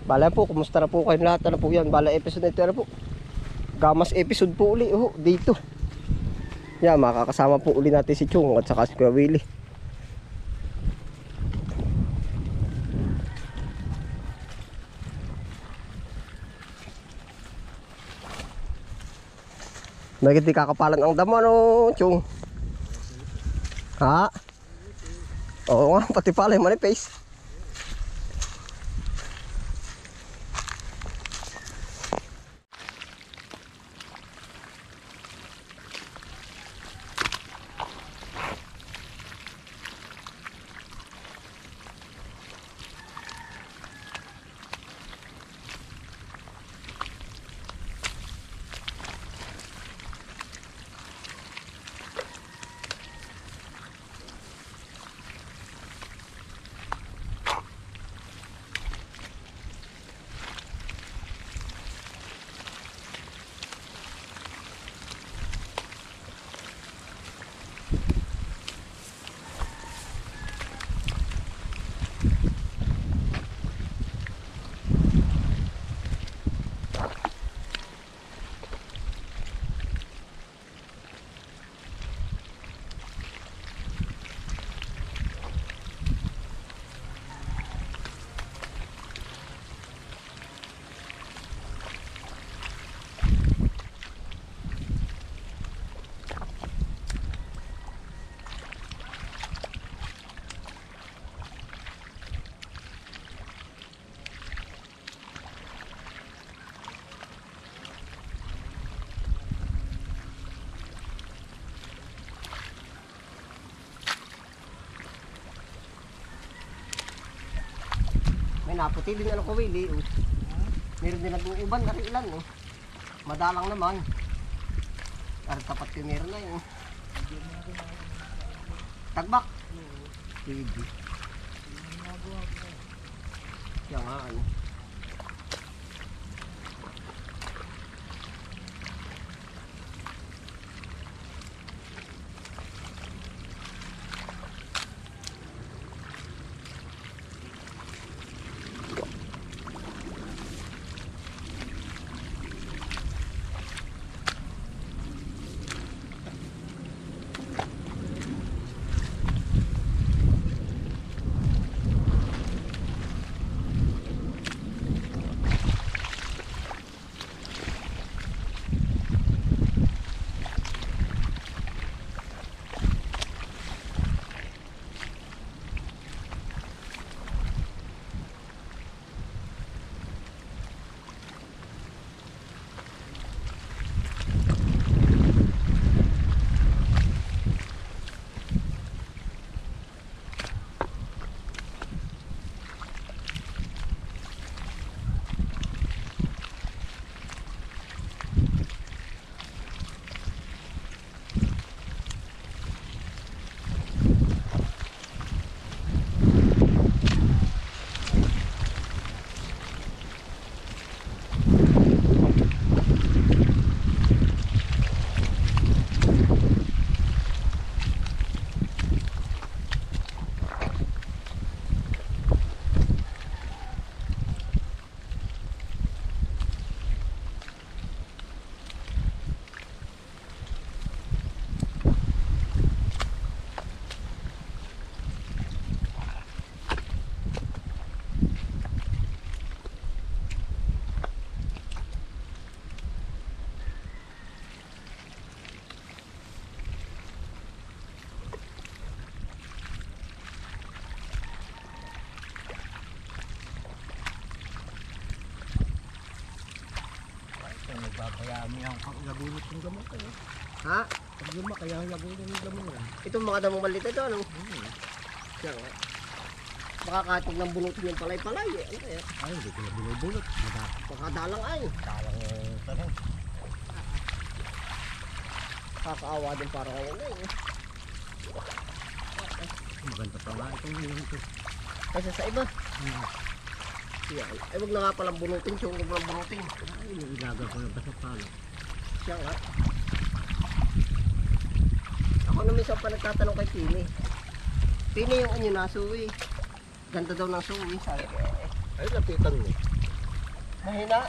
Bala po, kumusta na po kayong lahat? Ano po yan? Bala episode na ito na po. Gamas episode po uli dito. Yan, makakasama po uli natin si Chong at saka si Kuya Willie. Bakit di kakapalan ang damo, ano, Chong? Ha? Oo nga, pati pala yung manipis. Naputi din ano ko Willie. Meron din nag-uuban na rin ilan. Madalang naman. At tapat yung meron na yun. Tagbak. Pwede. Yan nga ano. Kaya may ang lagunit ng gamot eh. Ha? Pag luma, kaya ang lagunit ng gamot eh. Itong mga damong balita ito ano? Siya nga. Baka kahit pag nang bunutin yung palay-palay eh. Ano eh? Ay, hindi ko na binubulot. Baka dalang ay. Dalang tanong. Kakaawa din para kayo na eh. Maganda pa nga itong ngayon ito. Kasi sa iba. Yan. Ay wag na nga palang bunutin. Siyong wag lang bunutin. Ay, ilaga ko yung basa pala. Siya nga. Ako na minsan pa nagtatanong kay Tini. Tini yung anyo na suwi. Ganda daw ng suwi. Sabi ko Ay, lapitan mo. Mahina.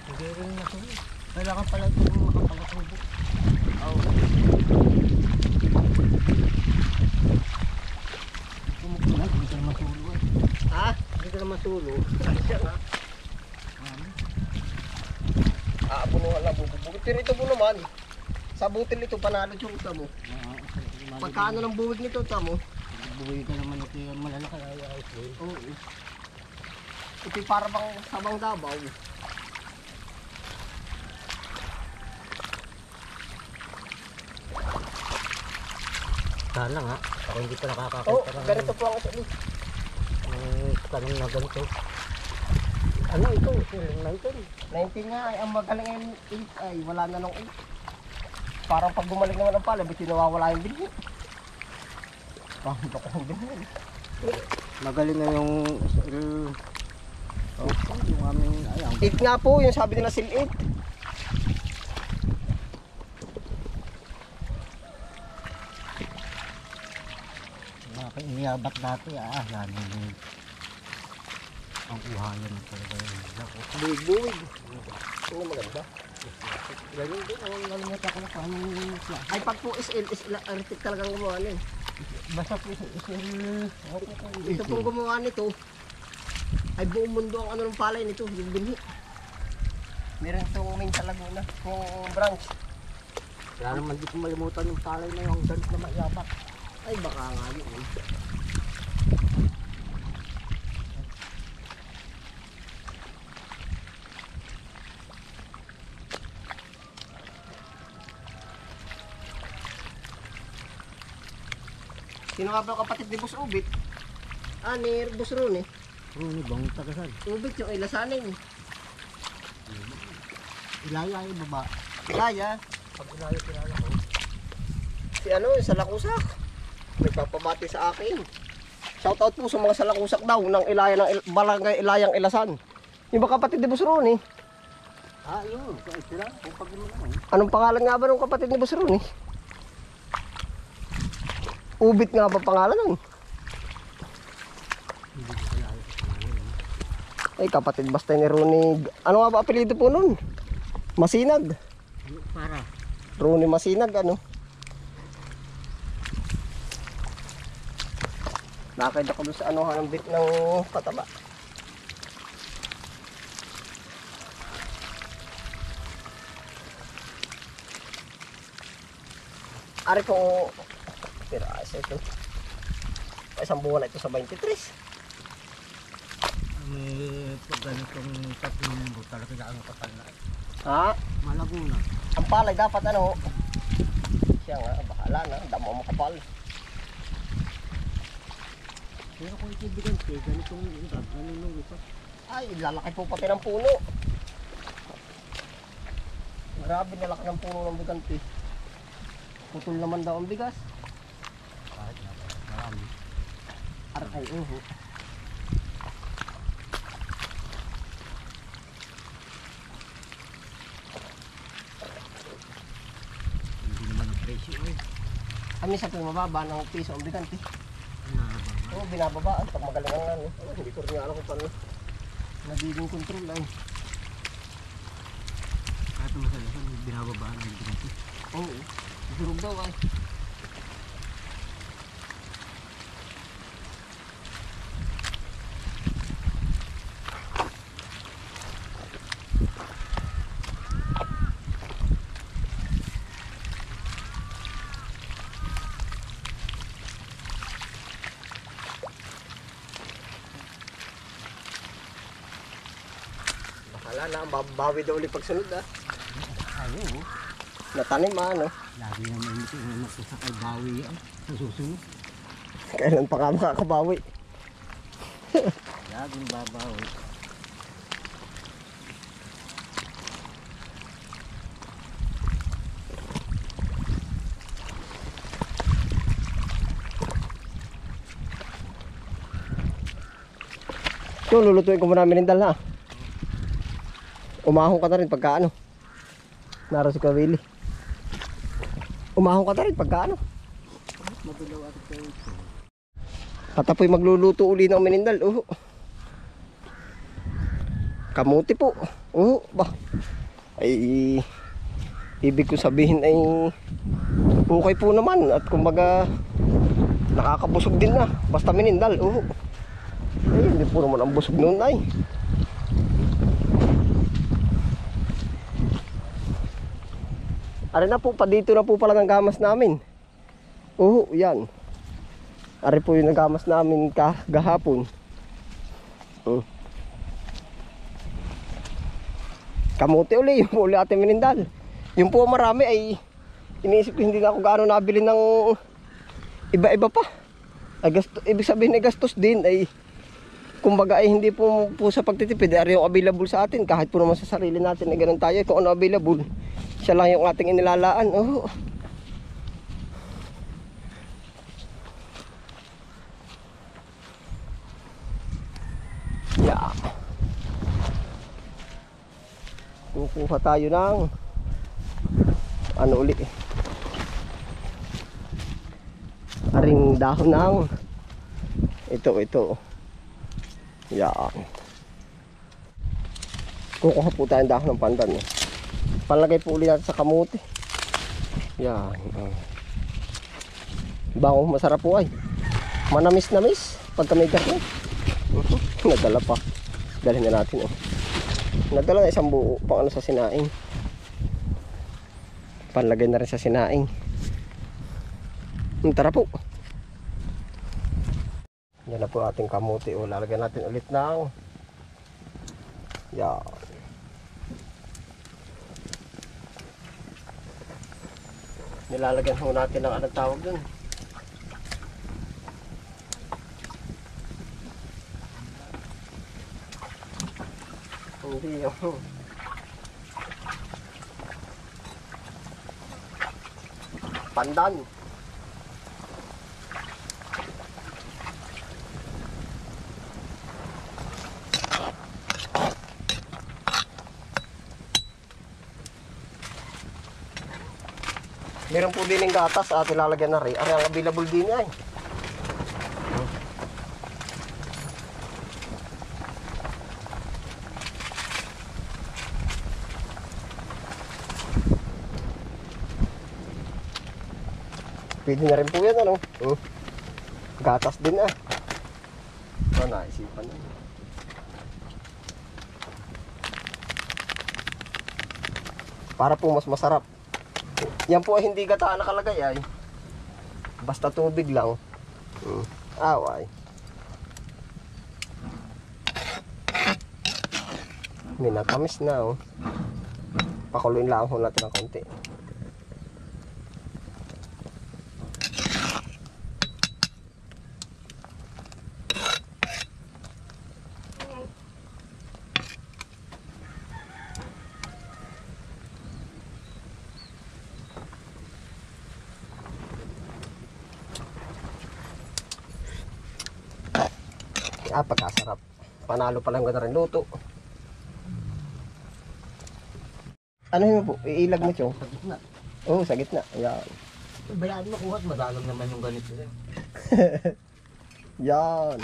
Hindi rin masulit. Kailangan pala ito makapalatubo. Oo. Kumukulang, hindi ka na masulo eh. Ha? Hindi ka na masulo. Siya nga. Aapunuhan lang bububugit. Pero ito po naman, sa butil ito, panalo yung tamo. Pagkaano ng buwig nito, tamo? Buhay ka naman ito yung malalaki ay ayos din. Oo. Ito'y para bang sabang Davao. Sana nga, ako hindi pa nakakakita Oo, ng ganito po ang isali. tanong na ganito. Ano ito? Siling 19. 19 nga ay ang magaling ay 8 ay wala na nung 8. Parang pag bumalik naman ang pala, ba't nawawala yung binhi? Bakit ako yung binhi? Magaling na yung yung aming ayang. 8 nga po, yung sabi nila sil 8. Iniabat dati yan yung ang uhayan ng talaga yun. Buwig-buwig. Ano maganda? Ganyan din, nalimutan ko na paano yung Ay pag po is architect talagang gumawa nun. basta po Ito pong gumawa nito, ay buong mundo ang ano ng palay nito, yung binhi. Meron itong main sa Laguna, yung branch. kaya naman di ko malimutan yung palay na yung ganit na maiabat. Ay baka nga yun. Sino nga ba ang kapatid ni Boss Ubit? Ah, ni Boss Ron eh. Runi bang tagasan? Ubit yung ilasanin. Ilaya yung baba. Kaya, Pag ilaya kilala ko. si ano, yung Salakusak. May papabati sa akin. Shoutout po sa mga Salakusak daw ng Ilaya ng Barangay Ilayang Ilasan. Yung ba kapatid ni Boss Ron eh? Yun. Kaya sila. Kung pag mo naman. Anong pangalan nga ba ng kapatid ni Boss Ron eh? Ubit nga ba pangalan nun? Hindi ko kilala. Ay kapatid basta ni Ronnie. Ano nga ba apelido po nun? Masinag. Para. Ronnie Masinag ano? Nakakita ko doon sa anuhan ng bit ng pataba. Ari po, pero ayos ito. Isang buwan na ito sa 23. May pag ganitong tatlong mundo talaga na ang kapal na. Ha? Malago na. Ang palay dapat ano? Siya nga, bahala na. Damo mo kapal. Pero kung ikibigan siya, ganitong edad, nanunuli pa. Ay, lalaki po pati ng puno. Grabe na laki ng puno ng bigante. Putol naman daw ang bigas. Kahit na marami. Aray, uho. Hindi naman ang presyo eh. Kami sa mababa ng piso ang bigante. Nababa. Oo, binababaan. Pag magaling ang ano. Hindi ko rin alam kung paano nagiging control ay. Kahit naman sa lasan, binababaan ang ginati. Oo. Durog daw ay. Bahala na, babawi daw ulit pagsunod ah. Ayaw. Natanim ano. Lagi naman ito yung magsasakay bawi yan. Sa susunod. Kailan pa ka makakabawi? Laging babawi. So, lulutuin ko muna merindal ha. Umahon ka na rin pagka ano. Naro si Kawili. Umahon ka na rin pagka ano. Mabilaw at kayo. At apoy magluluto uli ng merindal. Kamuti po. Oo, ba. Ay, ibig ko sabihin ay okay po naman. At kumbaga, nakakabusog din na. Basta minindal. Oo. Ay, hindi po naman ang busog noon ay. Ari na po, pa dito na po pala ng gamas namin. Oo, yan. Ari po yung nagamas namin gahapon. Kamuti uli, yung po uli ating minindal. Yung po marami ay iniisip ko hindi na ako gaano nabili ng iba-iba pa. Ay, ibig sabihin ay gastos din ay kumbaga ay hindi po sa pagtitipid ay yung available sa atin kahit po naman sa sarili natin ay ganun tayo kung ano available. Siya lang yung ating inilalaan. Oh. Yeah. Kukuha tayo ng ano uli. Aring dahon ng ito. Yan. Kukuha po tayo ng dahon ng pandan. Palagay po ulit natin sa kamuti. Yan. Bango, masarap po ay. Manamis-namis pagka may garne. Nadala pa. Dalhin na natin. Nadala na isang buo pang ano sa sinaing. Palagay na rin sa sinaing. Tara po. Yan na po ating kamuti. Lalagyan natin ulit ng yan. Nilalagyan ho natin ng anong tawag dun. Hindi yung pandan. Meron po din yung gatas at ilalagyan na rin. Ari ang available din ay. Pwede na rin po yan ano. Gatas din ah. So, naisipan na. Para po mas masarap. Yan po ay hindi gata nakalagay ay. Basta tubig lang. Away. Minatamis na oh. Pakuluin lang ho natin ng konti. Pagkasarap. Panalo pa lang ganda rin luto. Ano yun po? Iilag mo chong? Sa gitna. Oo, sa gitna. Ayan. Bayaan mo kuha at madalang naman yung ganito. Yan.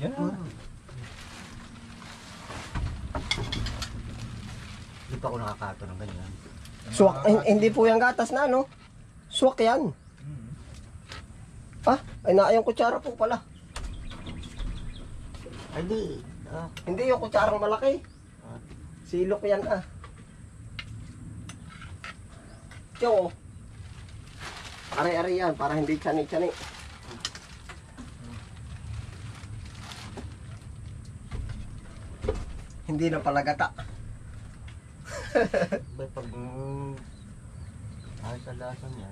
Yan. Hindi pa ako nakakato ng ganyan. Suwak. Hindi po yung gatas na ano. Suwak yan. Ah, ay naayang kutsara po pala. Ay di. Hindi yung kutsarang malaki. Silok yan ah. Tiyo. Ari-ari yan para hindi tsani-tsani. Hindi na pala gata. Bay pag ay sa lasa niya,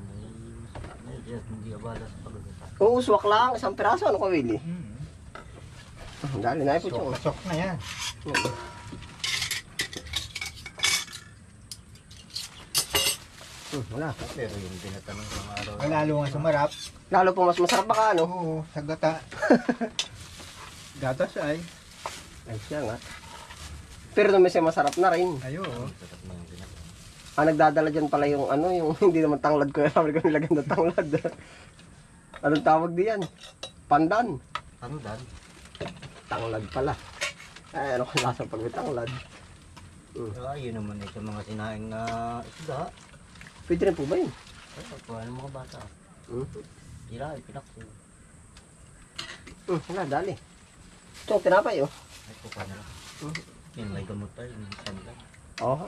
hindi abala sa pagkakita. Oo, suwak lang. Isang piraso. Ano ka, Willie? Dali na po siya. Sok na yan. Wala. Pero yung tinatanong ng araw. Ay, lalo nga sumarap. Lalo po mas masarap baka ano. Oo, sa gata. Gatas ay. Ay siya nga. Pero naman siya masarap na rin. Ayo. Nagdadala dyan pala yung ano, yung hindi naman tanglad ko. Sabi ko nilagyan ng tanglad. Anong tawag diyan? Pandan. Pandan? Tanglad pala. Ay, ano kung lasa pagbitanglad. Yun naman ito mga sinaing na isda. Pwede rin po ba yun? Ay, pagkuha ng mga bata. Sila, pinakso. Wala, dali. Ito, tinapay oh. Ay, kukuha na lang. Yan, may gamot tayo. Yung sanda. Oo.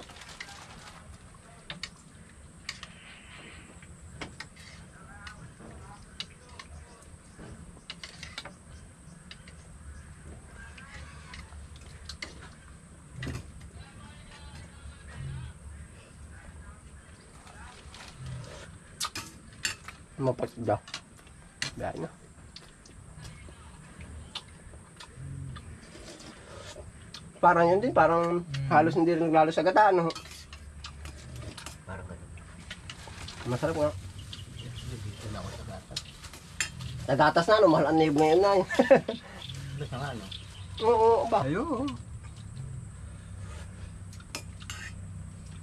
Mapasda. Dahil na. Parang yun din, parang halos hindi rin naglalo sa gata, ano? Parang ganun. Masarap nga. Dito na ako sa gata. Nagatas na, ano? Mahal ang niyog ngayon na yun. Basta nga, no? Oo, ba? Ayun.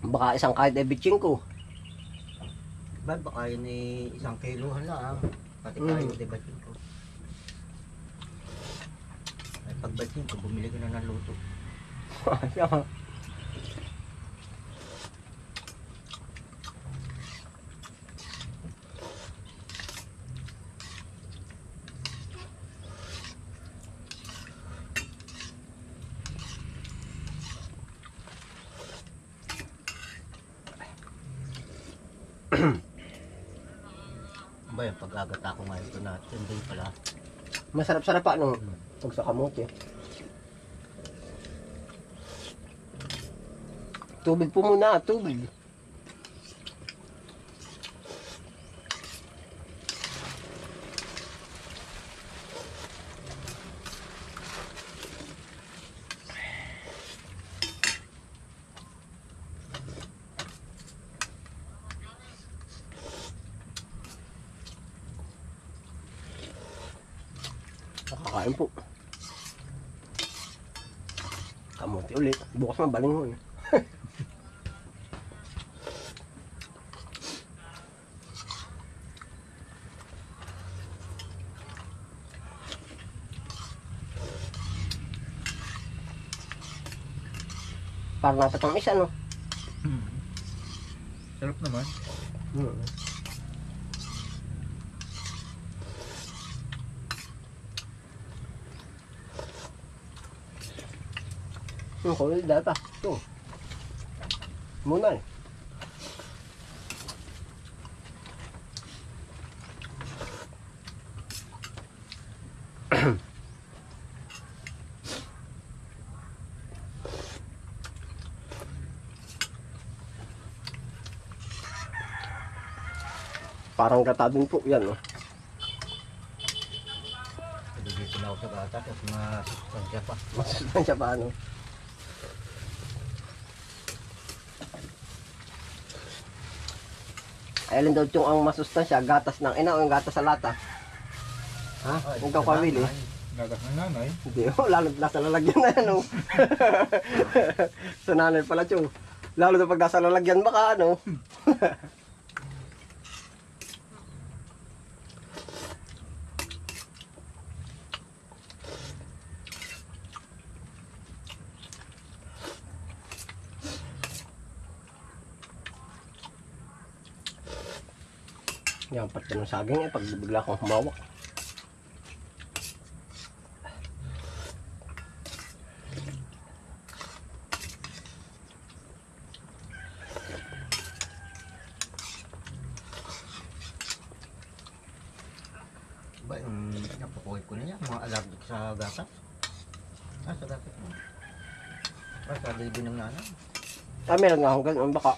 Baka isang kahit ebitching ko. Ba't baka yun eh, 1 kilohan lang. Pati kayo, di ba ko? Ay, pag batin ko, bumili ko na ng luto. Ba yung pag-agata ko ngayon ito natin, din pala. Masarap-sarap pa, ano? Pag sa kamote. Tubig po muna, tubig. Nakakain po. Kamote ulit. Bukas mabaling ho. Parang nasa tamis, ano? Sarap naman. Kulit data. Ito. Muna eh. Parang gata din po yan, no? Pwede dito na ako sa gata, tapos masustansya pa. Masustansya pa, ano? Ayun daw yung ang masustansya, gatas ng ina o yung gatas sa lata. Ha? Yung kawili. Gatas ng nanay. Hindi, lalo nasa lalagyan na yan, no? Sa nanay pala, Chong. Lalo na pag nasa lalagyan baka, ano? Yan, pati ng saging eh, pag bigla kong humawak. Ba yung napakuhit ko na yan, mga allergic sa gatas. Sa gatas mo. Sa baby ng nanay. Meron nga akong ganun, baka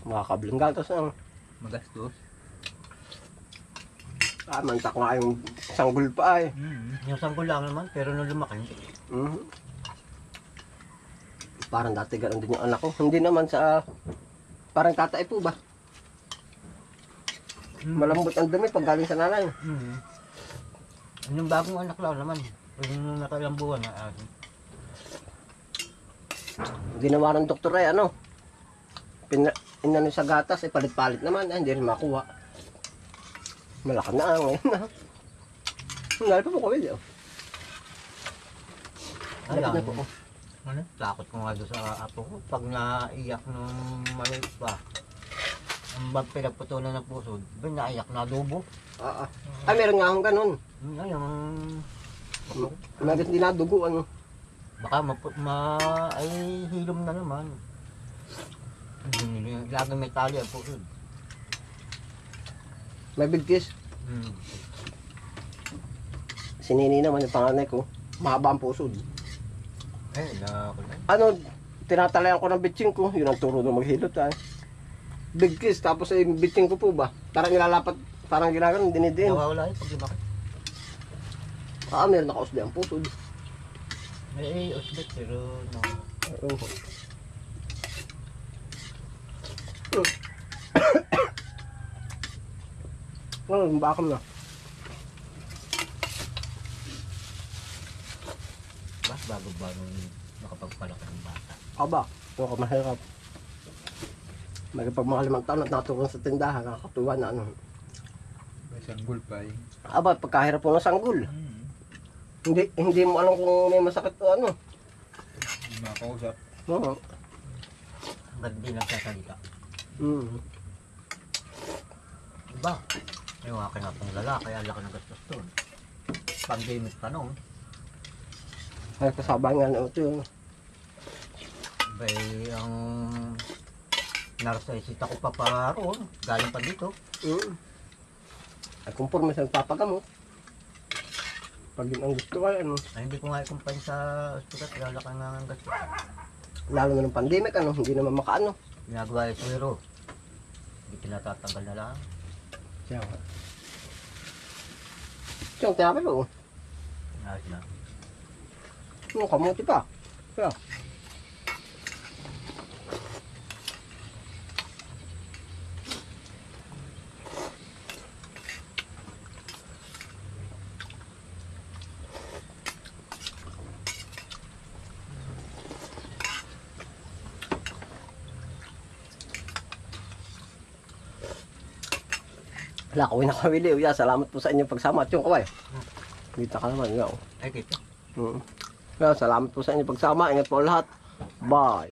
makakabling gatas ang Magastos. mantak nga yung sanggol pa eh. Yung sanggol lang naman, pero nung lumaki. Parang dati ganun din yung anak ko. Hindi naman sa parang tatay po ba? Malambot ang dumi pag galing sa nanay. Yung bagong anak lang naman. Yung nakailang buwan na Ginawa ng doktor ay ano, inano sa gatas, palit-palit naman, hindi rin makuha. Malaki na ngayon na. Ngal pa po ko video. Lapit na po. Ano? Takot ko nga doon sa apo ko. Pag naiyak nung maliit pa, ang pinagputulan ng puso, ba naiyak na adobo. Ay, meron nga akong ganun. Ngayon, Umagas din na dugo, ano. baka ay hilom na naman. Laging may tali ang puso. May bigkis. Si Nini naman yung panganay ko. Mahaba ang pusod. Ano, tinatalayan ko ng bitching ko. Yun ang turo ng maghilot, ay. Bigkis, tapos ay bitching ko po ba? Parang nilalapat, parang ginaganon, dinidin. Nawawala yun pag lumakit. Meron nakausli ang pusod. May usbit pero no. Oo. Bakam na. Mas bago ba nung nakapagpalaki ng bata? Aba, ito ka mahirap. May pag mga 5 taon at natulong sa tindahan, nakakatuwa na ano. May sanggol pa eh. Aba, pagkahirap po ng sanggol. Hindi mo alam kung may masakit o ano. Hindi makausap. Oo. Ba't di nagsasalita? Diba? Yung akin na pang lalaki, ang laki ng gastos doon. Pandemic pa noon. Ay, kasabay nga na ito yun. Bay, ang narsasita ko pa para roon. Galing pa dito. Ay, kumpurme sa papagamot. Pag yun ang gusto ay ano. Ay, hindi ko nga ikumpany sa ospital. Kaya laki nga ang gastos. Lalo na ng pandemic, ano, hindi naman makaano. Ginagawa yung suwero. Hindi pinatatanggal na lang. Siya. Siyang tinabi po. Ayos na. Kamuti pa. Kaya. Wala, kawin na kawili. Salamat po sa inyong pagsama. At yung kaway. Kita ka naman. Yaw. Ay, kita. Salamat po sa inyong pagsama. Ingat po lahat. Bye.